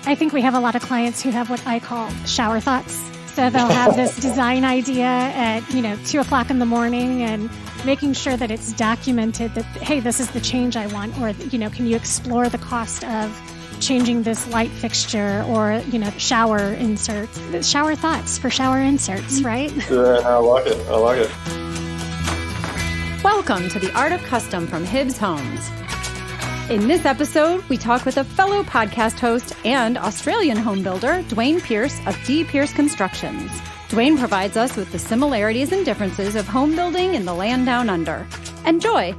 I think we have a lot of clients who have what I call shower thoughts. So they'll have this design idea at, 2 o'clock in the morning and making sure that it's documented that, hey, this is the change I want. Or, can you explore the cost of changing this light fixture or, shower inserts, shower thoughts for shower inserts, right? Yeah, I like it. Welcome to The Art of Custom from Hibbs Homes. In this episode, we talk with a fellow podcast host and Australian home builder, Duayne Pearce of D. Pearce Constructions. Duayne provides us with the similarities and differences of home building in the land down under. Enjoy!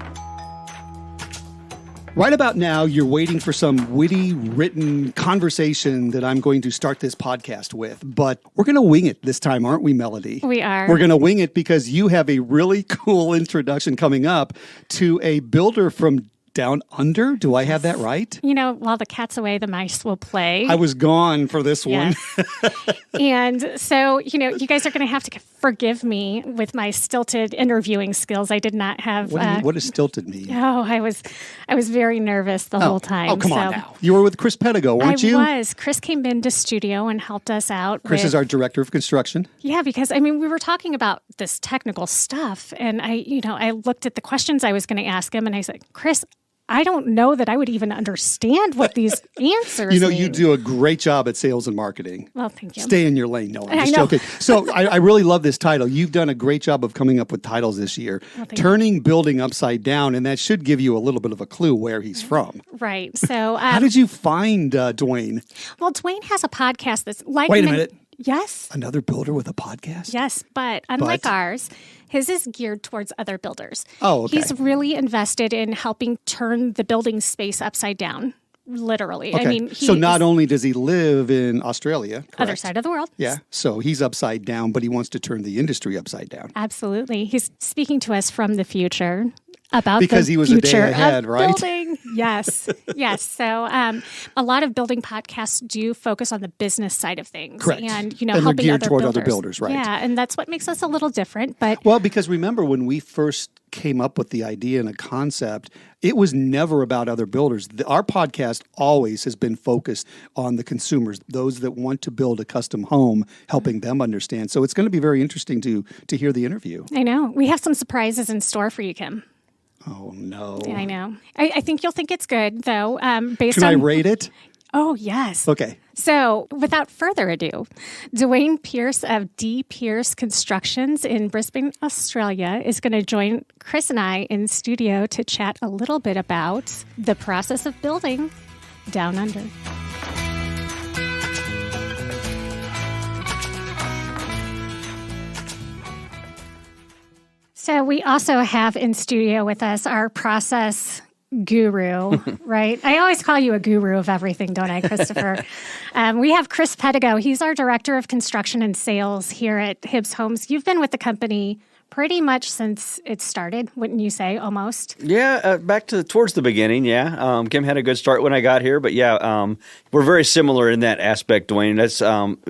Right about now, you're waiting for some witty, written conversation that I'm going to start this podcast with. But we're going to wing it this time, aren't we, Melody? We are. We're going to wing it because you have a really cool introduction coming up to a builder from Down Under? Do I have that right? While the cat's away, the mice will play. I was gone for this one. Yes. And so, you guys are going to have to forgive me with my stilted interviewing skills. I did not have... What does stilted mean? Oh, I was very nervous the whole time. Oh, come on now. You were with Chris Pedigo, weren't you? I was. Chris came into studio and helped us out. Chris is our director of construction. Yeah, because, we were talking about this technical stuff, and I looked at the questions I was going to ask him, and I said, Chris, I don't know that I would even understand what these answers mean. You do a great job at sales and marketing. Well, thank you. Stay in your lane. No, I'm just joking. So I really love this title. You've done a great job of coming up with titles this year. Well, Turning Building Upside Down, and that should give you a little bit of a clue where he's from. Right. So how did you find Duayne? Well, Duayne has a podcast that's like... Wait a minute. Yes. Another builder with a podcast? Yes, but unlike ours, his is geared towards other builders. Oh, okay. He's really invested in helping turn the building space upside down, literally. Okay. So not only does he live in Australia, correct? Other side of the world. Yeah, so he's upside down, but he wants to turn the industry upside down. Absolutely. He's speaking to us from the future. About because he was a day ahead, right? Building. Yes. Yes. So a lot of building podcasts do focus on the business side of things. Correct. And, and helping they're geared other toward builders. Other builders, right? Yeah. And that's what makes us a little different. Well, because remember when we first came up with the idea and a concept, it was never about other builders. Our podcast always has been focused on the consumers, those that want to build a custom home, helping them understand. So it's going to be very interesting to hear the interview. I know. We have some surprises in store for you, Kim. Oh, no. Yeah, I know. I think you'll think it's good, though. Can I rate it? Oh, yes. Okay. So without further ado, Duayne Pearce of D. Pearce Constructions in Brisbane, Australia, is going to join Chris and I in studio to chat a little bit about the process of building Down Under. So we also have in studio with us our process guru, right? I always call you a guru of everything, don't I, Christopher? We have Chris Pedigo. He's our director of construction and sales here at Hibbs Homes. You've been with the company pretty much since it started, wouldn't you say, almost? Yeah, back to towards the beginning, yeah. Kim had a good start when I got here, but yeah, we're very similar in that aspect, Duayne. That's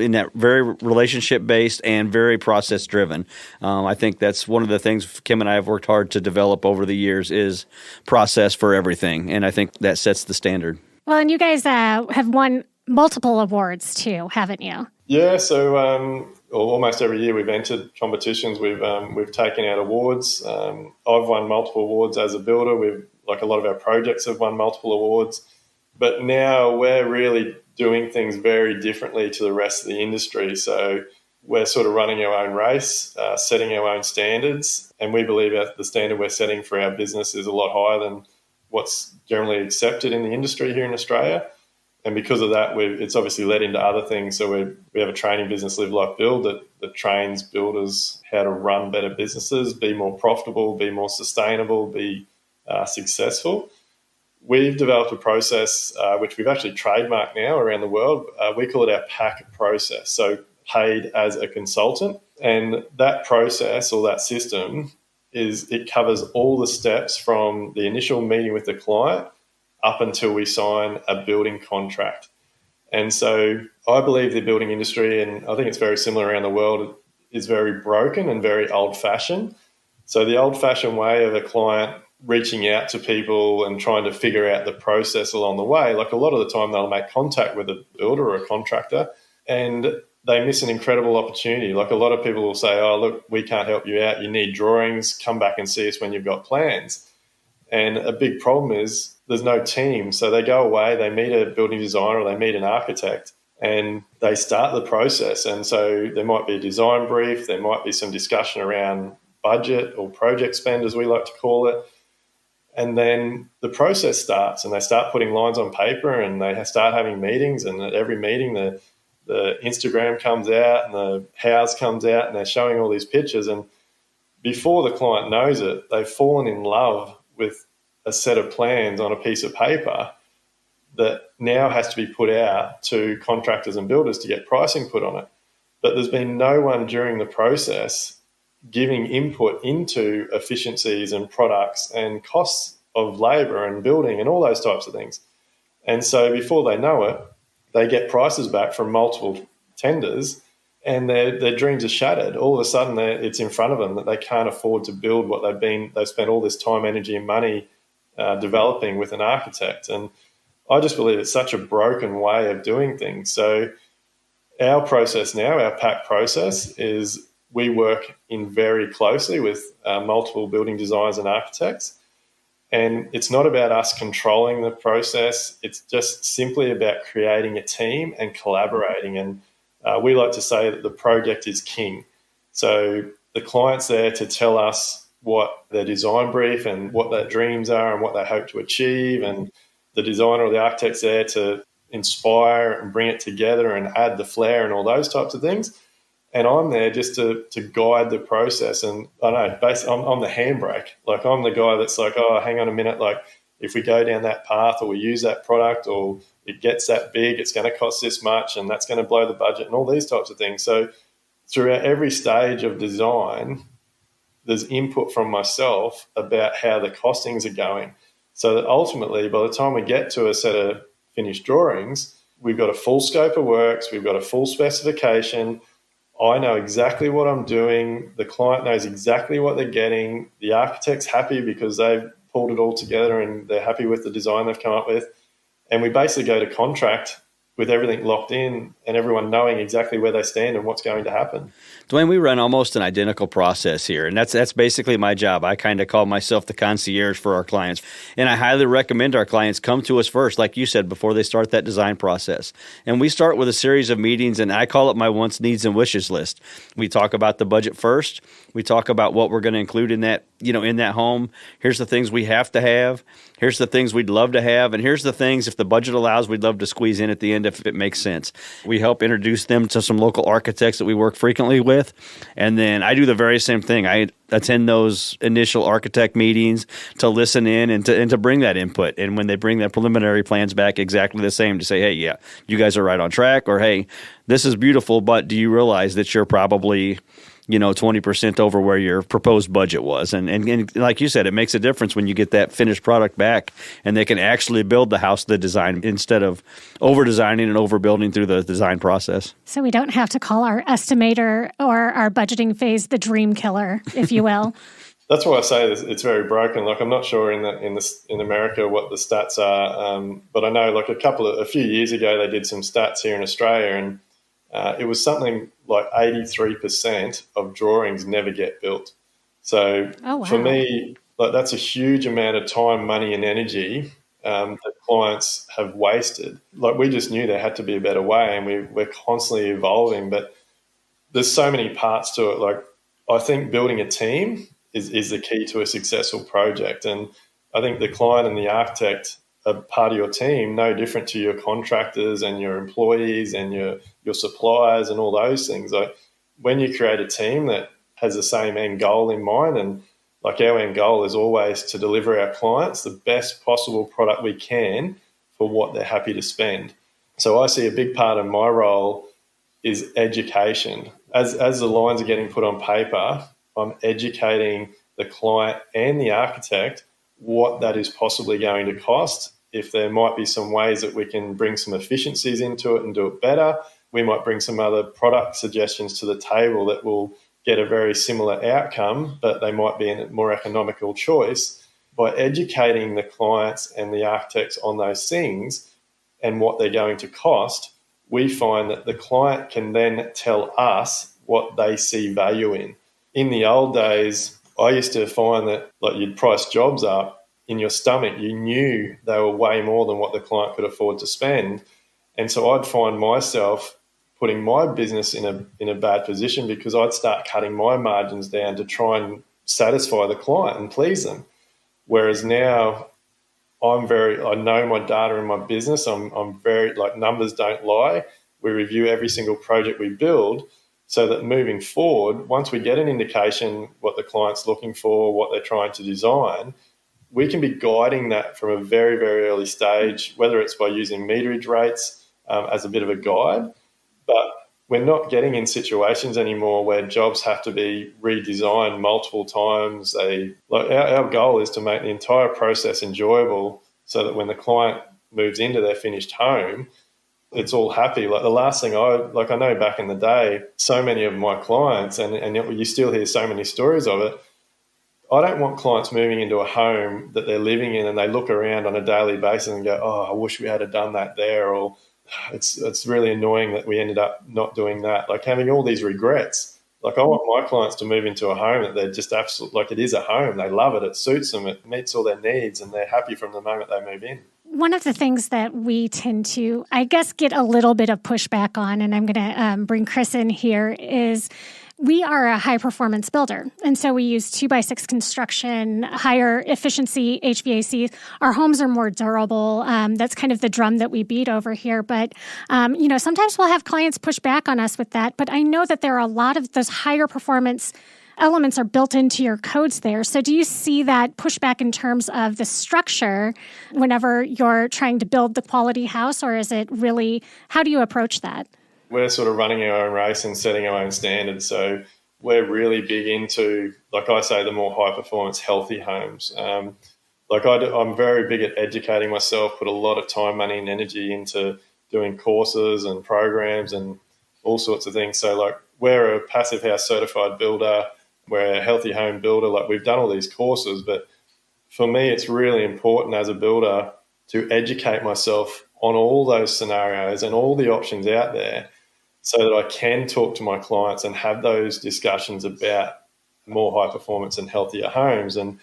in that very relationship-based and very process-driven. I think that's one of the things Kim and I have worked hard to develop over the years is process for everything, and I think that sets the standard. Well, and you guys have won multiple awards too, haven't you? Yeah, so almost every year we've entered competitions. We've taken out awards. I've won multiple awards as a builder. A lot of our projects have won multiple awards. But now we're really doing things very differently to the rest of the industry. So we're sort of running our own race, setting our own standards, and we believe that the standard we're setting for our business is a lot higher than what's generally accepted in the industry here in Australia. And because of that, it's obviously led into other things. So we have a training business, Live Like Build, that trains builders how to run better businesses, be more profitable, be more sustainable, be successful. We've developed a process which we've actually trademarked now around the world. We call it our PAC process, so paid as a consultant. And that process or that system it covers all the steps from the initial meeting with the client up until we sign a building contract. And so I believe the building industry, and I think it's very similar around the world, is very broken and very old-fashioned. So the old-fashioned way of a client reaching out to people and trying to figure out the process along the way. Like a lot of the time they'll make contact with a builder or a contractor and they miss an incredible opportunity. Like a lot of people will say, oh, look, we can't help you out. You need drawings. Come back and see us when you've got plans. And a big problem is there's no team. So they go away, they meet a building designer or they meet an architect and they start the process. And so there might be a design brief. There might be some discussion around budget or project spend, as we like to call it. And then the process starts and they start putting lines on paper and they start having meetings. And at every meeting, the Instagram comes out and the house comes out and they're showing all these pictures. And before the client knows it, they've fallen in love with a set of plans on a piece of paper that now has to be put out to contractors and builders to get pricing put on it. But there's been no one during the process giving input into efficiencies and products and costs of labour and building and all those types of things. And so before they know it, they get prices back from multiple tenders and their dreams are shattered. All of a sudden, it's in front of them that they can't afford to build what they've spent all this time, energy and money developing with an architect. And I just believe it's such a broken way of doing things. So our process now, our PAC process, is we work in very closely with multiple building designers and architects. And it's not about us controlling the process. It's just simply about creating a team and collaborating. And we like to say that the project is king. So the client's there to tell us what their design brief and what their dreams are and what they hope to achieve. And the designer or the architect's there to inspire and bring it together and add the flair and all those types of things. And I'm there just to guide the process. And I know, basically, I'm the handbrake. Like, I'm the guy that's like, oh, hang on a minute. Like, if we go down that path or we use that product or it gets that big, it's going to cost this much and that's going to blow the budget and all these types of things. So throughout every stage of design, there's input from myself about how the costings are going. So that ultimately, by the time we get to a set of finished drawings, we've got a full scope of works, we've got a full specification. I know exactly what I'm doing. The client knows exactly what they're getting. The architect's happy because they've pulled it all together and they're happy with the design they've come up with. And we basically go to contract with everything locked in and everyone knowing exactly where they stand and what's going to happen. Duayne, we run almost an identical process here, and that's basically my job. I kind of call myself the concierge for our clients, and I highly recommend our clients come to us first, like you said, before they start that design process. And we start with a series of meetings, and I call it my wants, needs, and wishes list. We talk about the budget first. We talk about what we're going to include in that, in that home. Here's the things we have to have. Here's the things we'd love to have, and here's the things, if the budget allows, we'd love to squeeze in at the end if it makes sense. We help introduce them to some local architects that we work frequently with, and then I do the very same thing. I attend those initial architect meetings to listen in and to bring that input. And when they bring their preliminary plans back, exactly the same, to say, hey, yeah, you guys are right on track, or hey, this is beautiful, but do you realize that you're probably 20% over where your proposed budget was. And like you said, it makes a difference when you get that finished product back and they can actually build the house the design instead of over-designing and overbuilding through the design process. So we don't have to call our estimator or our budgeting phase the dream killer, if you will. That's why I say it's very broken. Like, I'm not sure in America what the stats are, but I know like a few years ago they did some stats here in Australia, and it was something like 83% of drawings never get built. So for me, like, that's a huge amount of time, money, and energy that clients have wasted. Like, we just knew there had to be a better way, and we're constantly evolving. But there's so many parts to it. Like, I think building a team is the key to a successful project, and I think the client and the architect are part of your team, no different to your contractors and your employees and your suppliers and all those things. Like, when you create a team that has the same end goal in mind, and like, our end goal is always to deliver our clients the best possible product we can for what they're happy to spend. So I see a big part of my role is education. As the lines are getting put on paper, I'm educating the client and the architect what that is possibly going to cost. If there might be some ways that we can bring some efficiencies into it and do it better, we might bring some other product suggestions to the table that will get a very similar outcome, but they might be a more economical choice. by educating the clients and the architects on those things and what they're going to cost, we find that the client can then tell us what they see value in. In the old days, I used to find that like you'd price jobs up in your stomach. You knew they were way more than what the client could afford to spend. And so I'd find myself putting my business in a bad position because I'd start cutting my margins down to try and satisfy the client and please them. Whereas now I know my data in my business. I'm very, like, numbers don't lie. We review every single project we build so that moving forward, once we get an indication what the client's looking for, what they're trying to design, we can be guiding that from a very, very early stage, whether it's by using meterage rates as a bit of a guide. But we're not getting in situations anymore where jobs have to be redesigned multiple times. Our goal is to make the entire process enjoyable so that when the client moves into their finished home, it's all happy. Like the last thing I know back in the day, so many of my clients, and you still hear so many stories of it, I don't want clients moving into a home that they're living in and they look around on a daily basis and go, oh, I wish we had done that there, or it's really annoying that we ended up not doing that. Like having all these regrets. Like I want my clients to move into a home that they're just absolutely, like it is a home. They love it. It suits them. It meets all their needs and they're happy from the moment they move in. One of the things that we tend to, I guess, get a little bit of pushback on, and I'm going to bring Chris in here, is we are a high-performance builder. And so we use 2x6 construction, higher efficiency HVAC. Our homes are more durable. That's kind of the drum that we beat over here. But, sometimes we'll have clients push back on us with that. But I know that there are a lot of those higher performance elements are built into your codes there. So do you see that pushback in terms of the structure whenever you're trying to build the quality house, or is it really, how do you approach that? We're sort of running our own race and setting our own standards. So we're really big into, like I say, the more high-performance, healthy homes. I'm very big at educating myself, put a lot of time, money and energy into doing courses and programs and all sorts of things. So, like, we're a Passive House certified builder. We're a healthy home builder. Like, we've done all these courses, but for me, it's really important as a builder to educate myself on all those scenarios and all the options out there so that I can talk to my clients and have those discussions about more high performance and healthier homes. And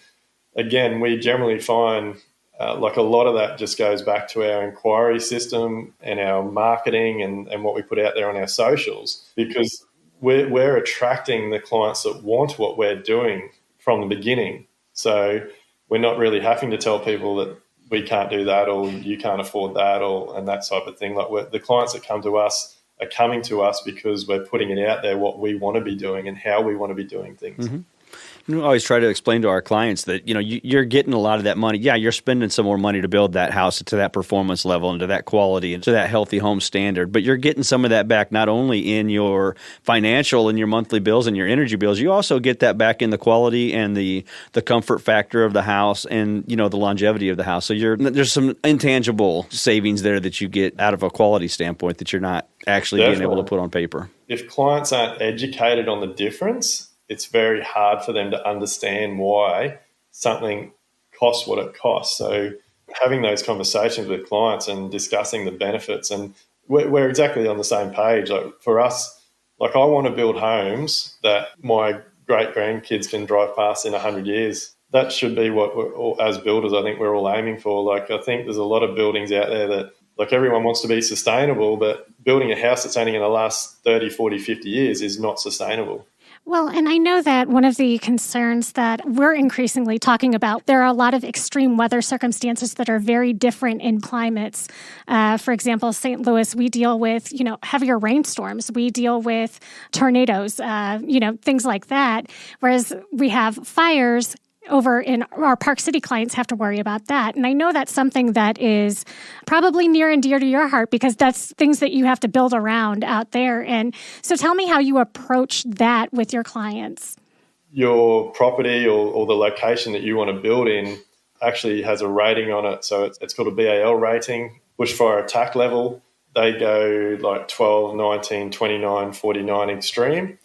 again, we generally find like a lot of that just goes back to our inquiry system and our marketing and what we put out there on our socials, because we're attracting the clients that want what we're doing from the beginning. So we're not really having to tell people that we can't do that or you can't afford that and that type of thing. Like the clients that come to us are coming to us because we're putting it out there what we want to be doing and how we want to be doing things. Mm-hmm. We always try to explain to our clients that, you're getting a lot of that money. Yeah, you're spending some more money to build that house to that performance level and to that quality and to that healthy home standard. But you're getting some of that back not only in your financial and your monthly bills and your energy bills, you also get that back in the quality and the comfort factor of the house and, the longevity of the house. So there's some intangible savings there that you get out of a quality standpoint that you're not actually being able to put on paper. If clients aren't educated on the difference, it's very hard for them to understand why something costs what it costs. So having those conversations with clients and discussing the benefits, and we're exactly on the same page. Like for us, like I want to build homes that my great-grandkids can drive past in 100 years. That should be what as builders, I think we're all aiming for. Like I think there's a lot of buildings out there that, like, everyone wants to be sustainable, but building a house that's only going to last 30, 40, 50 years is not sustainable. Well, and I know that one of the concerns that we're increasingly talking about, there are a lot of extreme weather circumstances that are very different in climates. For example, St. Louis, we deal with, heavier rainstorms. We deal with tornadoes, things like that. Whereas we have fires over in our Park City clients have to worry about that. And I know that's something that is probably near and dear to your heart because that's things that you have to build around out there. And so tell me how you approach that with your clients. Your property or the location that you want to build in actually has a rating on it. So it's called a BAL rating, bushfire attack level. They go like 12, 19, 29, 49 extreme.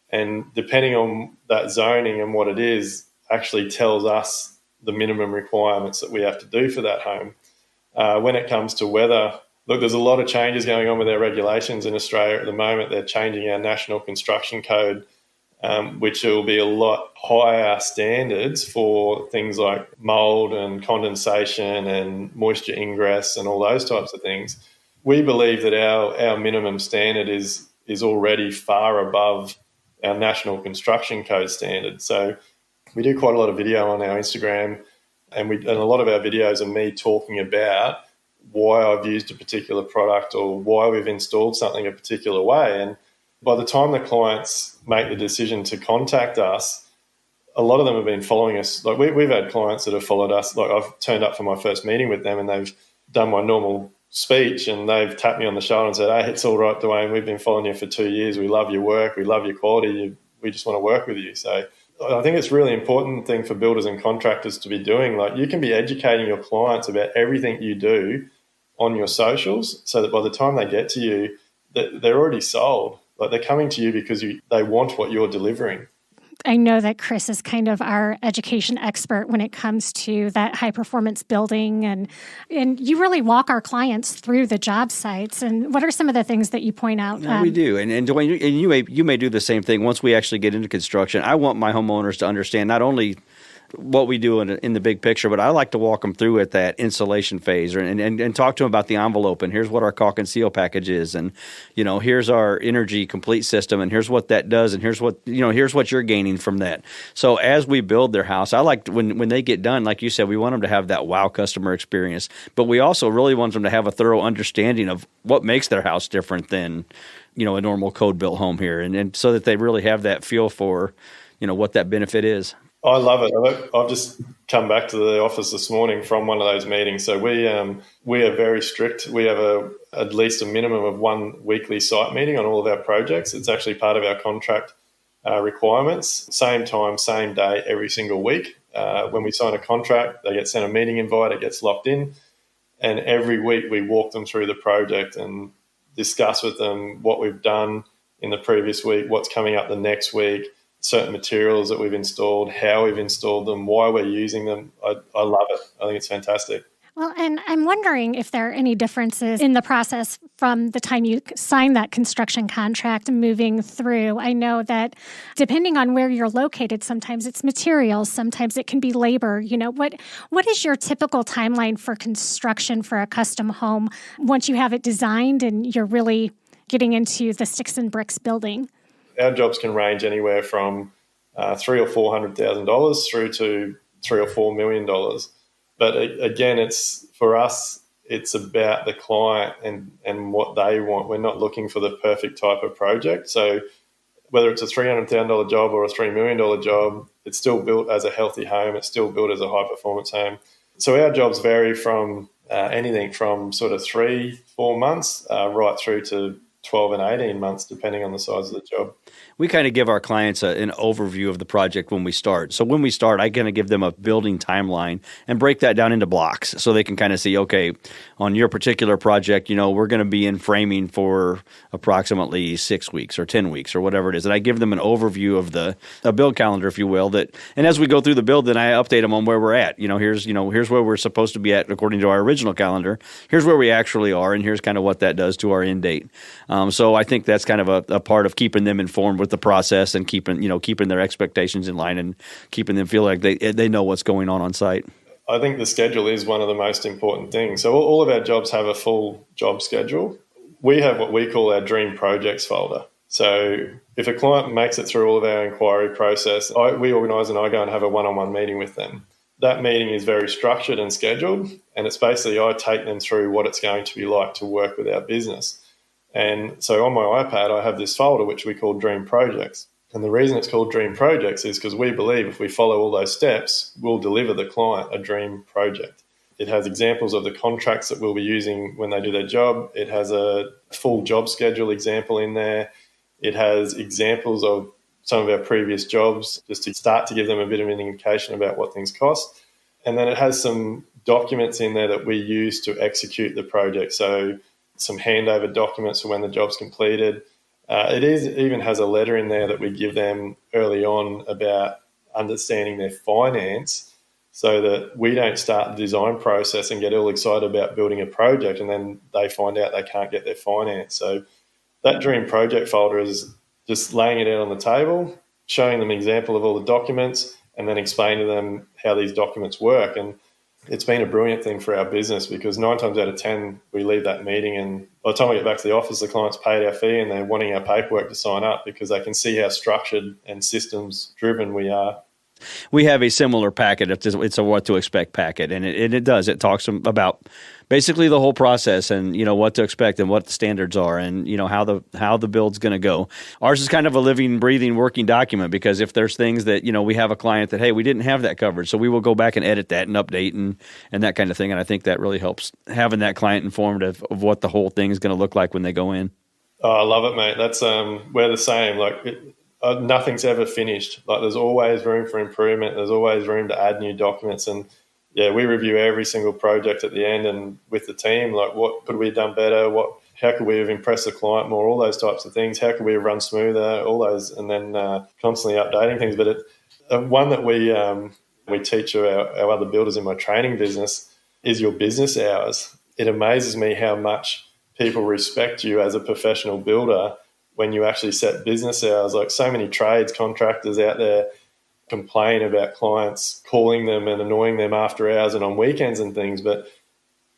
And depending on that zoning and what it is, actually tells us the minimum requirements that we have to do for that home. When it comes to weather, look, there's a lot of changes going on with our regulations in Australia at the moment. They're changing our national construction code, which will be a lot higher standards for things like mould and condensation and moisture ingress and all those types of things. We believe that our minimum standard is already far above our national construction code standard. So we do quite a lot of video on our Instagram, and a lot of our videos are me talking about why I've used a particular product or why we've installed something a particular way. And by the time the clients make the decision to contact us, a lot of them have been following us. Like we've had clients that have followed us. Like I've turned up for my first meeting with them and they've done my normal speech and they've tapped me on the shoulder and said, "Hey, it's all right, Duayne. We've been following you for 2 years. We love your work. We love your quality. We just want to work with you." So I think it's a really important thing for builders and contractors to be doing. Like you can be educating your clients about everything you do on your socials so that by the time they get to you, they're already sold. Like they're coming to you because they want what you're delivering. I know that Chris is kind of our education expert when it comes to that high performance building, and you really walk our clients through the job sites. And what are some of the things that you point out? We do, and Duayne, you may do the same thing once we actually get into construction. I want my homeowners to understand not only what we do in the big picture, but I like to walk them through at that installation phase and talk to them about the envelope and here's what our caulk and seal package is, and here's our energy complete system and here's what that does and here's what you're gaining from that. So as we build their house, I like when they get done, like you said, we want them to have that wow customer experience, but we also really want them to have a thorough understanding of what makes their house different than a normal code built home here, and so that they really have that feel for what that benefit is. I love it. I've just come back to the office this morning from one of those meetings. So we are very strict. We have at least a minimum of one weekly site meeting on all of our projects. It's actually part of our contract requirements. Same time, same day, every single week. When we sign a contract, they get sent a meeting invite. It gets locked in. And every week we walk them through the project and discuss with them what we've done in the previous week, what's coming up the next week, certain materials that we've installed, how we've installed them, why we're using them. I love it. I think it's fantastic. Well, and I'm wondering if there are any differences in the process from the time you sign that construction contract moving through. I know that depending on where you're located, sometimes it's materials, sometimes it can be labor. What is your typical timeline for construction for a custom home once you have it designed and you're really getting into the sticks and bricks building? Our jobs can range anywhere from $300,000 or $400,000 through to $3 or $4 million. But again, for us, it's about the client and what they want. We're not looking for the perfect type of project. So whether it's a $300,000 job or a $3 million job, it's still built as a healthy home. It's still built as a high performance home. So our jobs vary from anything from sort of 3-4 months right through to 12 and 18 months, depending on the size of the job. We kind of give our clients an overview of the project when we start. So when we start, I kind of give them a building timeline and break that down into blocks so they can kind of see, okay, on your particular project, we're going to be in framing for approximately 6 weeks or 10 weeks or whatever it is. And I give them an overview of a build calendar, if you will, and as we go through the build, then I update them on where we're at. Here's where we're supposed to be at according to our original calendar. Here's where we actually are, and here's kind of what that does to our end date. So I think that's kind of a part of keeping them informed with the process and keeping their expectations in line and keeping them feel like they know what's going on site. I think the schedule is one of the most important things. So all of our jobs have a full job schedule. We have what we call our dream projects folder. So if a client makes it through all of our inquiry process, we organise and I go and have a one-on-one meeting with them. That meeting is very structured and scheduled, and it's basically I take them through what it's going to be like to work with our business. And so on my iPad, I have this folder which we call Dream Projects. And the reason it's called Dream Projects is because we believe if we follow all those steps, we'll deliver the client a dream project. It has examples of the contracts that we'll be using when they do their job. It has a full job schedule example in there. It has examples of some of our previous jobs just to start to give them a bit of an indication about what things cost. And then it has some documents in there that we use to execute the project. So some handover documents for when the job's completed. It even has a letter in there that we give them early on about understanding their finance so that we don't start the design process and get all excited about building a project and then they find out they can't get their finance. So that dream project folder is just laying it out on the table, showing them an example of all the documents, and then explaining to them how these documents work. And it's been a brilliant thing for our business because 9 times out of 10, we leave that meeting and by the time we get back to the office, the client's paid our fee and they're wanting our paperwork to sign up because they can see how structured and systems driven we are. We have a similar packet. It's a what to expect packet, and it does. It talks about basically the whole process and what to expect and what the standards are and how the build's going to go. Ours is kind of a living, breathing, working document because if there's things that we have a client that hey we didn't have that covered, so we will go back and edit that and update and that kind of thing. And I think that really helps having that client informed of what the whole thing is going to look like when they go in. Oh, I love it, mate. That's we're the same. Nothing's ever finished. There's always room for improvement. There's always room to add new documents. And yeah, we review every single project at the end and with the team, what could we have done better? How could we have impressed the client more? All those types of things. How could we have run smoother? All those, and then constantly updating things. But one that we teach our other builders in my training business is your business hours. It amazes me how much people respect you as a professional builder when you actually set business hours. So many trades contractors out there complain about clients calling them and annoying them after hours and on weekends and things, but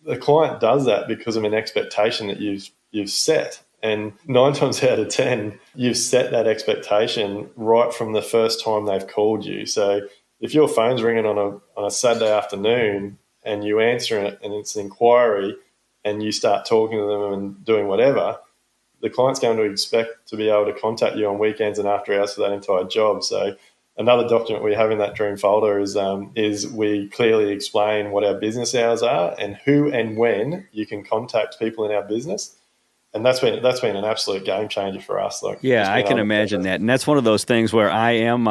the client does that because of an expectation that you've set. And 9 times out of 10, you've set that expectation right from the first time they've called you. So if your phone's ringing on a Saturday afternoon and you answer it and it's an inquiry and you start talking to them and doing whatever, the client's going to expect to be able to contact you on weekends and after hours for that entire job. So another document we have in that dream folder is we clearly explain what our business hours are and who and when you can contact people in our business. And that's been an absolute game changer for us. Yeah, I can imagine that. And that's one of those things where I am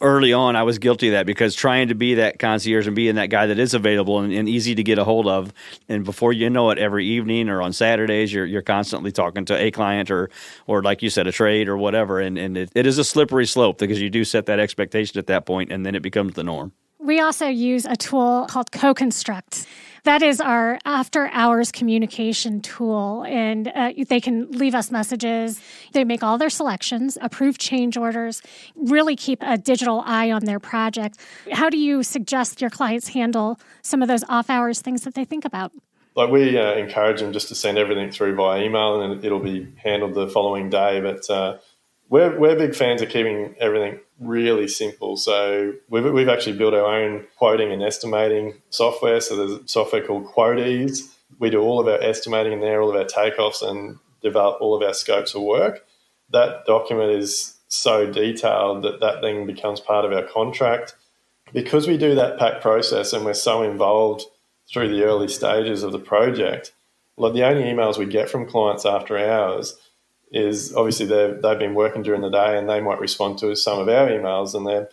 early on, I was guilty of that because trying to be that concierge and being that guy that is available and easy to get a hold of. And before you know it, every evening or on Saturdays, you're constantly talking to a client or like you said, a trade or whatever. And it is a slippery slope because you do set that expectation at that point and then it becomes the norm. We also use a tool called Co-Construct. That is our after-hours communication tool, and they can leave us messages. They make all their selections, approve change orders, really keep a digital eye on their project. How do you suggest your clients handle some of those off-hours things that they think about? We encourage them just to send everything through via email, and it'll be handled the following day. But we're big fans of keeping everything really simple. So we've actually built our own quoting and estimating software. So there's a software called Quotease. We do all of our estimating in there, all of our takeoffs, and develop all of our scopes of work. That document is so detailed that thing becomes part of our contract. Because we do that pack process and we're so involved through the early stages of the project, the only emails we get from clients after hours is obviously they've been working during the day and they might respond to some of our emails, and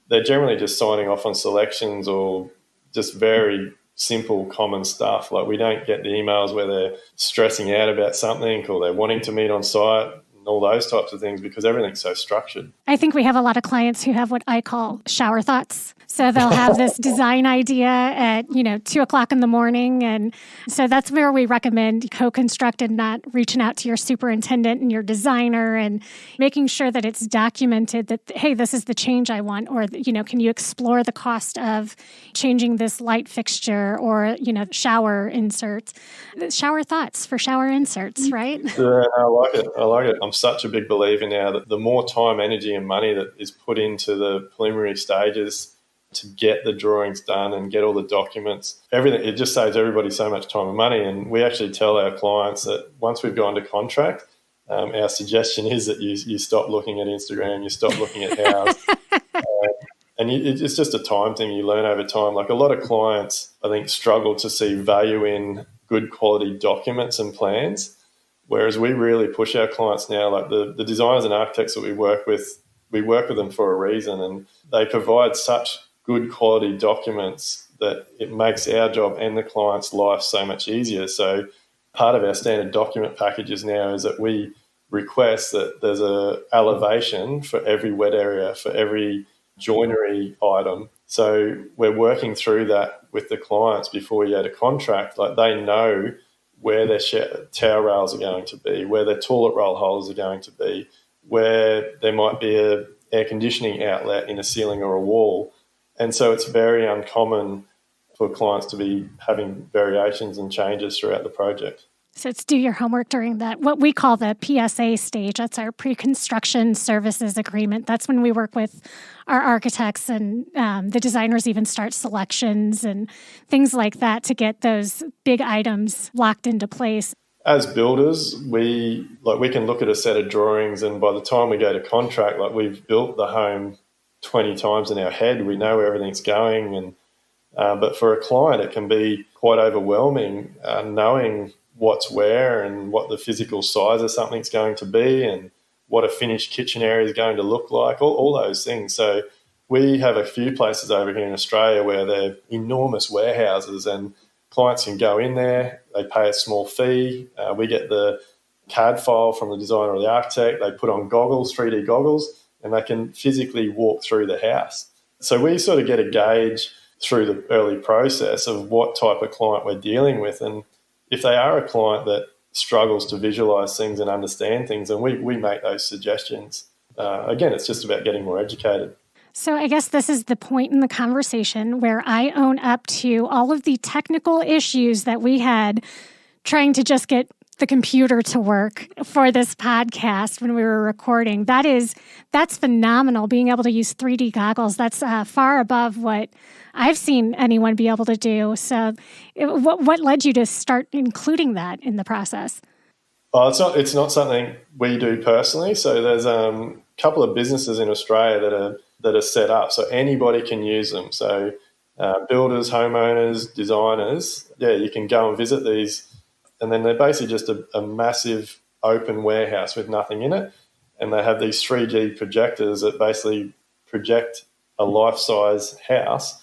they're generally just signing off on selections or just very simple common stuff. We don't get the emails where they're stressing out about something or they're wanting to meet on site and all those types of things because everything's so structured. I think we have a lot of clients who have what I call shower thoughts. So they'll have this design idea at, 2 o'clock in the morning. And so that's where we recommend Co-Construct and not reaching out to your superintendent and your designer and making sure that it's documented that, hey, this is the change I want. Or, can you explore the cost of changing this light fixture or, shower inserts? Shower thoughts for shower inserts, right? Yeah, I like it. I'm such a big believer now that the more time, energy and money that is put into the preliminary stages to get the drawings done and get all the documents, everything, it just saves everybody so much time and money. And we actually tell our clients that once we've gone to contract, our suggestion is that you stop looking at Instagram, you stop looking at house. It's just a time thing you learn over time. A lot of clients, I think, struggle to see value in good quality documents and plans, whereas we really push our clients now. The designers and architects that we work with them for a reason, and they provide such good quality documents that it makes our job and the client's life so much easier. So part of our standard document packages now is that we request that there's a elevation for every wet area, for every joinery item, So we're working through that with the clients before we go to contract. Like, they know where their towel rails are going to be, where their toilet roll holders are going to be, where there might be a air conditioning outlet in a ceiling or a wall. And so it's very uncommon for clients to be having variations and changes throughout the project. So it's do your homework during that, what we call the PSA stage. That's our pre-construction services agreement. That's when we work with our architects and the designers even start selections and things like that to get those big items locked into place. As builders, we can look at a set of drawings, and by the time we go to contract, like, we've built the home 20 times in our head. We know where everything's going, and but for a client, it can be quite overwhelming knowing what's where and what the physical size of something's going to be and what a finished kitchen area is going to look like, all those things. So we have a few places over here in Australia where they're enormous warehouses, and clients can go in there, they pay a small fee, we get the CAD file from the designer or the architect, they put on goggles, 3D goggles, and they can physically walk through the house. So we sort of get a gauge through the early process of what type of client we're dealing with, and if they are a client that struggles to visualise things and understand things, and we make those suggestions. Again, it's just about getting more educated. So I guess this is the point in the conversation where I own up to all of the technical issues that we had trying to just get the computer to work for this podcast when we were recording. That's phenomenal, being able to use 3D goggles. That's far above what I've seen anyone be able to do. So what led you to start including that in the process? Oh, it's not something we do personally. So there's a couple of businesses in Australia that are set up, so anybody can use them. So builders, homeowners, designers, you can go and visit these, and then they're basically just a massive open warehouse with nothing in it, and they have these 3D projectors that basically project a life-size house.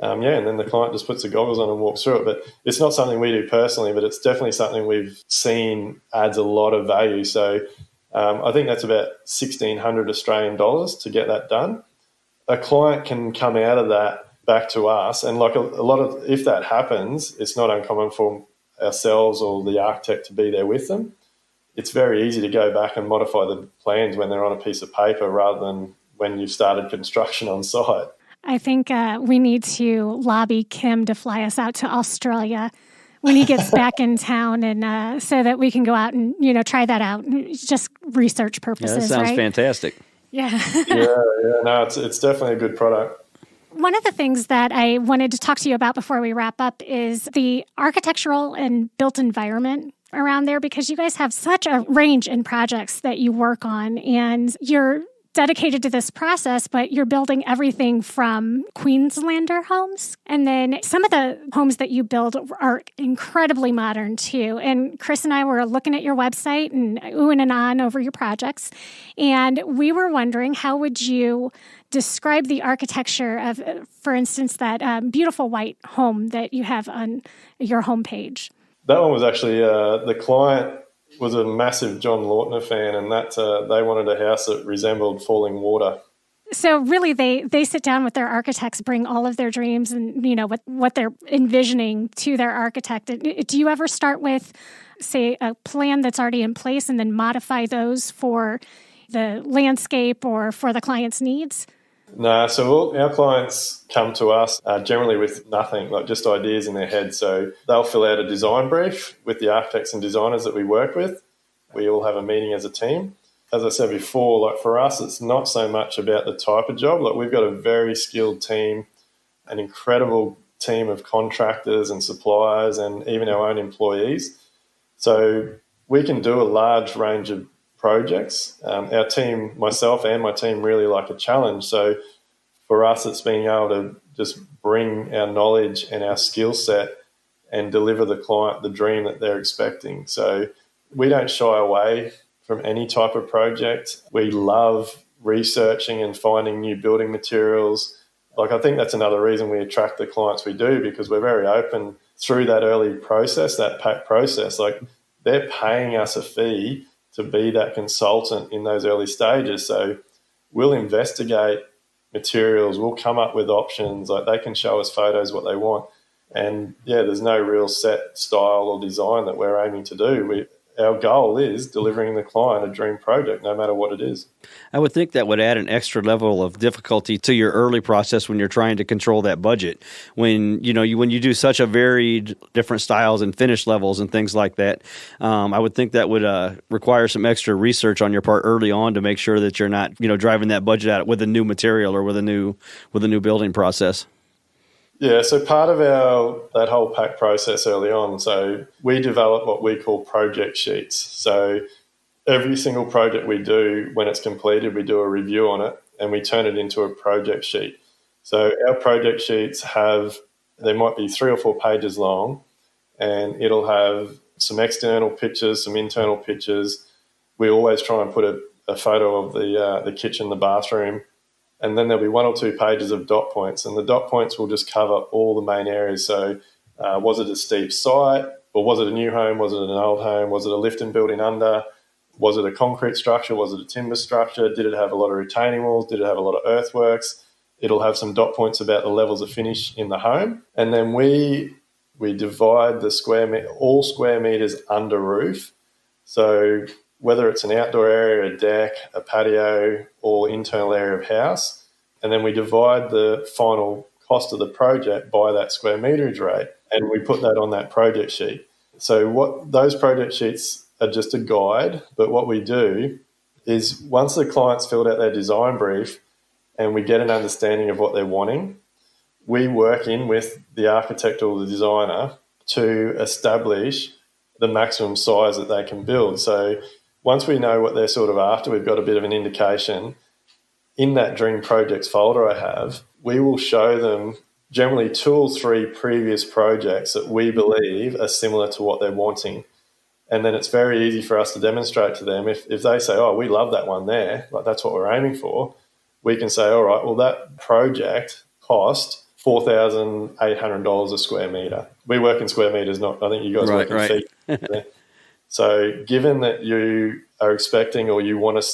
And then the client just puts the goggles on and walks through it. But it's not something we do personally, but it's definitely something we've seen adds a lot of value. So I think that's about 1,600 Australian dollars to get that done. A client can come out of that back to us, and like a lot of, if that happens, it's not uncommon for ourselves or the architect to be there with them. It's very easy to go back and modify the plans when they're on a piece of paper rather than when you've started construction on site. I think we need to lobby Kim to fly us out to Australia when he gets back in town, and so that we can go out and try that out, just research purposes. Yeah, that sounds fantastic. Yeah. No, it's definitely a good product. One of the things that I wanted to talk to you about before we wrap up is the architectural and built environment around there, because you guys have such a range in projects that you work on, and you're dedicated to this process, but you're building everything from Queenslander homes. And then some of the homes that you build are incredibly modern too. And Chris and I were looking at your website and oohing and ahhing over your projects. And we were wondering, how would you describe the architecture of, for instance, that beautiful white home that you have on your homepage? That one was actually the client was a massive John Lautner fan, and that they wanted a house that resembled falling water. So really, they sit down with their architects, bring all of their dreams and what they're envisioning to their architect. Do you ever start with, say, a plan that's already in place and then modify those for the landscape or for the client's needs? No, so our clients come to us generally with nothing, like just ideas in their head. So they'll fill out a design brief with the architects and designers that we work with. We all have a meeting as a team. As I said before, like for us, it's not so much about the type of job. Like we've got a very skilled team, an incredible team of contractors and suppliers and even our own employees. So we can do a large range of projects. Our team, myself and my team, really like a challenge. So for us, it's being able to just bring our knowledge and our skill set and deliver the client the dream that they're expecting. So we don't shy away from any type of project. We love researching and finding new building materials. Like I think that's another reason we attract the clients we do, because we're very open through that early process, that PAC process. Like they're paying us a fee to be that consultant in those early stages. So we'll investigate materials. We'll come up with options. Like, they can show us photos what they want. And yeah, there's no real set style or design that we're aiming to do. Our goal is delivering the client a dream project, no matter what it is. I would think that would add an extra level of difficulty to your early process when you're trying to control that budget. When when you do such a varied different styles and finish levels and things like that, I would think that would require some extra research on your part early on to make sure that you're not driving that budget out with a new material or with a new building process. Yeah, so part of that whole pack process early on, so we develop what we call project sheets. So every single project we do, when it's completed, we do a review on it and we turn it into a project sheet. So our project sheets they might be 3 or 4 pages long, and it'll have some external pictures, some internal pictures. We always try and put a photo of the kitchen, the bathroom, and then there'll be 1 or 2 pages of dot points, and the dot points will just cover all the main areas. So was it a steep site, or was it a new home? Was it an old home? Was it a lift and building under? Was it a concrete structure? Was it a timber structure? Did it have a lot of retaining walls? Did it have a lot of earthworks? It'll have some dot points about the levels of finish in the home. And then we divide all square meters under roof. So whether it's an outdoor area, a deck, a patio, or internal area of house, and then we divide the final cost of the project by that square meterage rate, and we put that on that project sheet. So what those project sheets are just a guide, but what we do is once the client's filled out their design brief and we get an understanding of what they're wanting, we work in with the architect or the designer to establish the maximum size that they can build. So once we know what they're sort of after, we've got a bit of an indication. In that Dream Projects folder I have, we will show them generally 2 or 3 previous projects that we believe are similar to what they're wanting. And then it's very easy for us to demonstrate to them. If they say, oh, we love that one there, like that's what we're aiming for, we can say, all right, well, that project cost $4,800 a square metre. We work in square metres, I think you guys work in feet. So given that you are expecting or you want to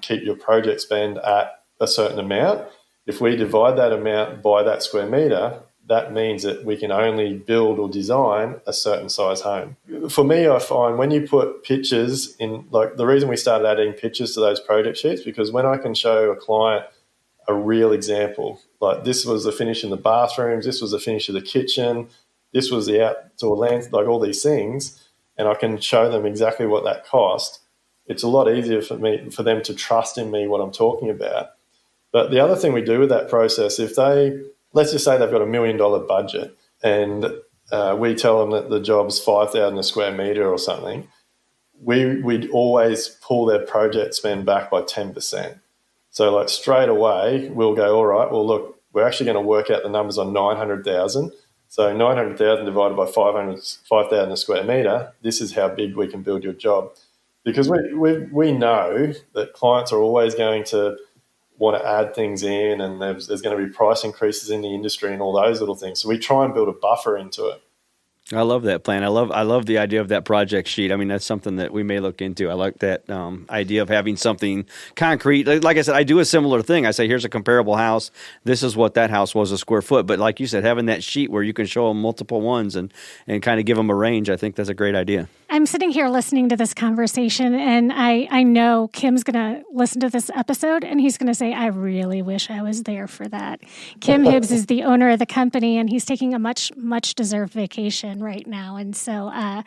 keep your project spend at a certain amount, if we divide that amount by that square metre, that means that we can only build or design a certain size home. For me, I find when you put pictures in, like the reason we started adding pictures to those project sheets, because when I can show a client a real example, like this was the finish in the bathrooms, this was the finish of the kitchen, this was the outdoor lands, like all these things, and I can show them exactly what that cost, it's a lot easier for them to trust in me what I'm talking about. But the other thing we do with that process, let's just say they've got $1 million budget and we tell them that the job's 5,000 a square metre or something, we'd always pull their project spend back by 10%. So like straight away, we'll go, all right, well, look, we're actually going to work out the numbers on 900,000. So 900,000 divided by 5,000 a square metre, this is how big we can build your job. Because we know that clients are always going to want to add things in, and there's going to be price increases in the industry and all those little things. So we try and build a buffer into it. I love that plan. I love the idea of that project sheet. I mean, that's something that we may look into. I like that idea of having something concrete. Like I said, I do a similar thing. I say, here's a comparable house. This is what that house was a square foot. But like you said, having that sheet where you can show them multiple ones and kind of give them a range, I think that's a great idea. I'm sitting here listening to this conversation, and I know Kim's going to listen to this episode, and he's going to say, I really wish I was there for that. Kim Hibbs is the owner of the company, and he's taking a much, much deserved vacation right now. And so I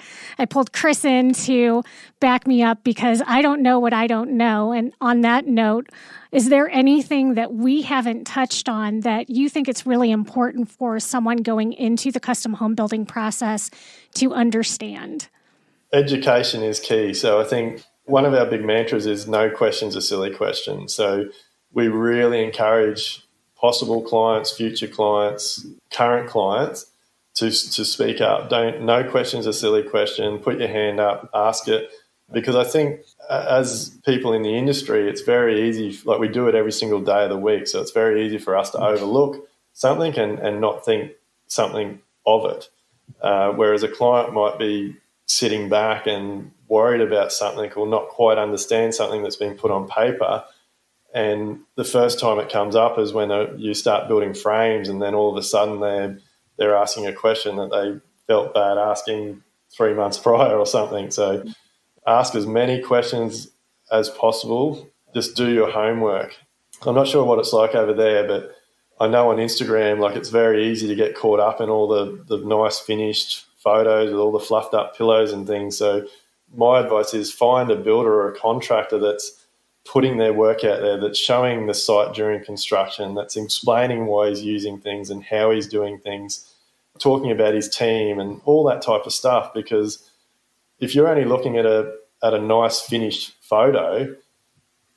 pulled Chris in to back me up because I don't know what I don't know. And on that note, is there anything that we haven't touched on that you think it's really important for someone going into the custom home building process to understand? Education is key. So I think one of our big mantras is no question's a silly question. So we really encourage possible clients, future clients, current clients to speak up. No question's a silly question. Put your hand up, ask it. Because I think as people in the industry, it's very easy, like we do it every single day of the week. So it's very easy for us to overlook something and not think something of it. Whereas a client might be sitting back and worried about something or not quite understand something that's been put on paper. And the first time it comes up is when you start building frames, and then all of a sudden they're asking a question that they felt bad asking 3 months prior or something. So ask as many questions as possible. Just do your homework. I'm not sure what it's like over there, but I know on Instagram, like, it's very easy to get caught up in all the nice finished photos with all the fluffed up pillows and things. So my advice is find a builder or a contractor that's putting their work out there, that's showing the site during construction, that's explaining why he's using things and how he's doing things, talking about his team and all that type of stuff. Because if you're only looking at a nice finished photo,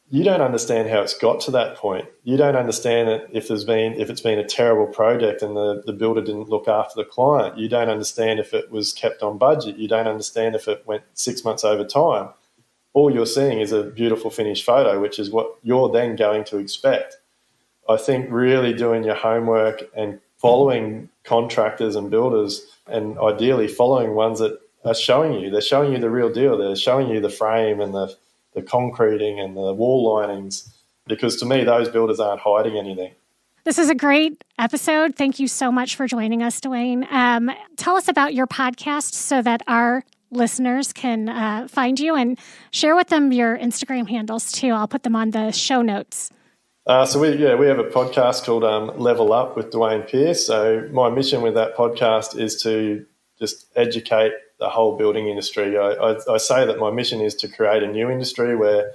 you don't understand how it's got to that point. You don't understand that if it's been a terrible project and the builder didn't look after the client. You don't understand if it was kept on budget. You don't understand if it went 6 months over time. All you're seeing is a beautiful finished photo, which is what you're then going to expect. I think really doing your homework and following contractors and builders, and ideally following ones that are showing you. They're showing you the real deal. They're showing you the frame and the concreting and the wall linings, because to me, those builders aren't hiding anything. This is a great episode. Thank you so much for joining us, Duayne. Tell us about your podcast so that our listeners can find you, and share with them your Instagram handles too. I'll put them on the show notes. So we have a podcast called Level Up with Duayne Pearce. So my mission with that podcast is to just educate the whole building industry. I say that my mission is to create a new industry where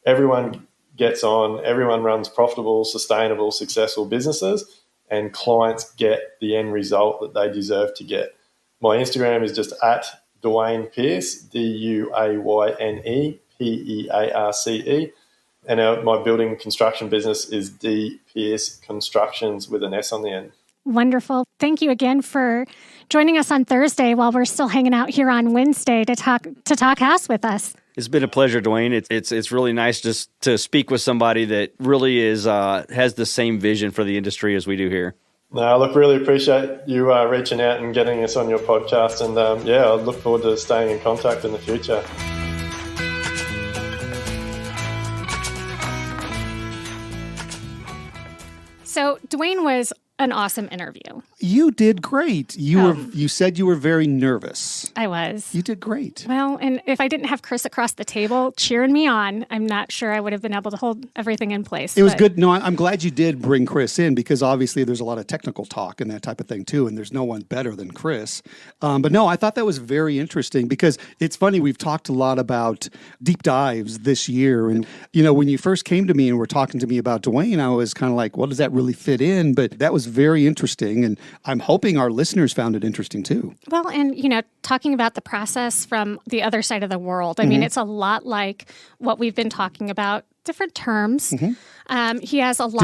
everyone gets on, everyone runs profitable, sustainable, successful businesses, and clients get the end result that they deserve to get. My Instagram is just at Duayne Pearce, DuaynePearce, and my building construction business is D Pearce Constructions with an S on the end. Wonderful. Thank you again for joining us on Thursday while we're still hanging out here on Wednesday to talk house with us. It's been a pleasure, Duayne. It's really nice just to speak with somebody that really has the same vision for the industry as we do here. No, look, really appreciate you reaching out and getting us on your podcast. And I look forward to staying in contact in the future. So Duayne was an awesome interview. You did great. You said you were very nervous. I was. You did great. Well, and if I didn't have Chris across the table cheering me on, I'm not sure I would have been able to hold everything in place. It was good. No, I'm glad you did bring Chris in, because obviously there's a lot of technical talk and that type of thing too, and there's no one better than Chris. But no, I thought that was very interesting, because it's funny, we've talked a lot about deep dives this year. And, when you first came to me and were talking to me about Duayne, I was kind of like, well, does that really fit in? But that was very interesting, and I'm hoping our listeners found it interesting too. Well, and talking about the process from the other side of the world, I mean, it's a lot like what we've been talking about. Different terms. He has a lot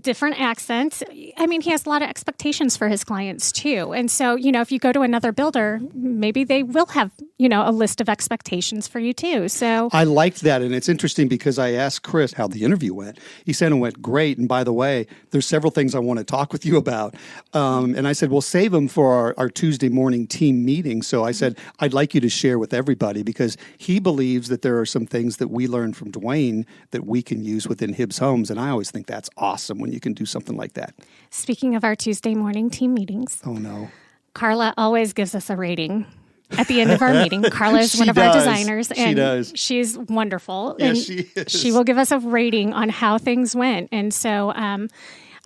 different accents. I mean, he has a lot of expectations for his clients too. And so, if you go to another builder, maybe they will have, a list of expectations for you too. So I liked that. And it's interesting because I asked Chris how the interview went. He said it went great. And by the way, there's several things I want to talk with you about. And I said, we'll save them for our Tuesday morning team meeting. So I said, I'd like you to share with everybody, because he believes that there are some things that we learned from Duayne that we can use within Hibbs Homes. And I always think that's awesome when you can do something like that. Speaking of our Tuesday morning team meetings. Oh, no. Carla always gives us a rating at the end of our meeting. Carla is one of our designers. And she does. She's wonderful. Yes, and she is. She will give us a rating on how things went. And so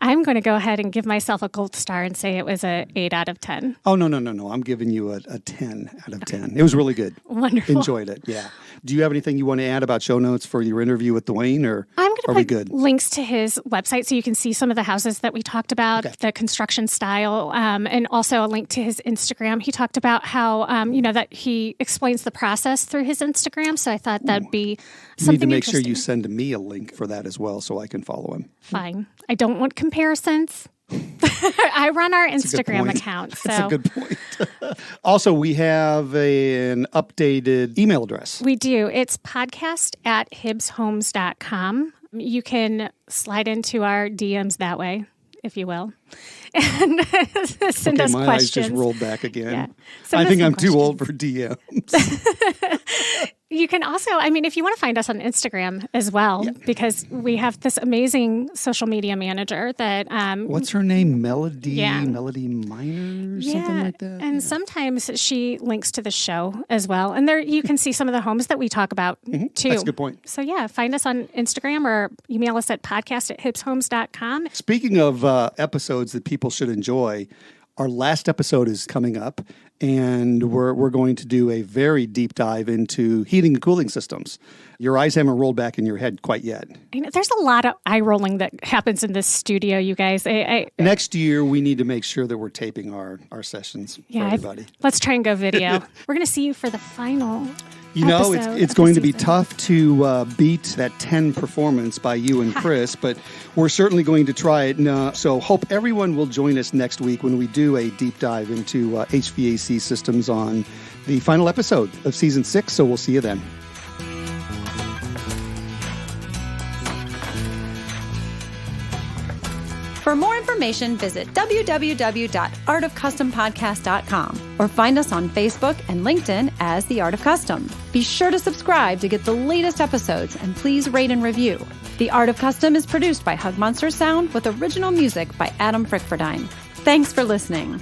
I'm going to go ahead and give myself a gold star and say it was a 8 out of 10. Oh, no. I'm giving you a 10 out of 10. It was really good. Wonderful. Enjoyed it, yeah. Do you have anything you want to add about show notes for your interview with Duayne, or I'm are we good? Links to his website so you can see some of the houses that we talked about, the construction style, and also a link to his Instagram. He talked about how, that he explains the process through his Instagram. So I thought that'd be something You need to make sure interesting. you send me a link for that as well so I can follow him. Fine. I don't want comparisons. I run our Instagram account. So. That's a good point. Also, we have an updated email address. We do. It's podcast@hibbshomes.com. You can slide into our DMs that way, if you will, and send us my questions. Eyes just rolled back again. Yeah. I think I'm too old for DMs. you can also, if you want to find us on Instagram as well, because we have this amazing social media manager that... what's her name? Melody Miner or something like that? And sometimes she links to the show as well. And there you can see some of the homes that we talk about too. That's a good point. So find us on Instagram or email us at podcast@hibbshomes.com. Speaking of episodes that people should enjoy, our last episode is coming up, and we're going to do a very deep dive into heating and cooling systems. Your eyes haven't rolled back in your head quite yet. There's a lot of eye rolling that happens in this studio, you guys. Next year, we need to make sure that we're taping our sessions for everybody. Let's try and go video. We're going to see you for the final it's going to be tough to beat that 10 performance by you and Chris, but we're certainly going to try it. So hope everyone will join us next week when we do a deep dive into HVAC systems on the final episode of Season 6. So we'll see you then. For more information, visit www.artofcustompodcast.com or find us on Facebook and LinkedIn as The Art of Custom. Be sure to subscribe to get the latest episodes, and please rate and review. The Art of Custom is produced by Hug Monster Sound with original music by Adam Frickfordine. Thanks for listening.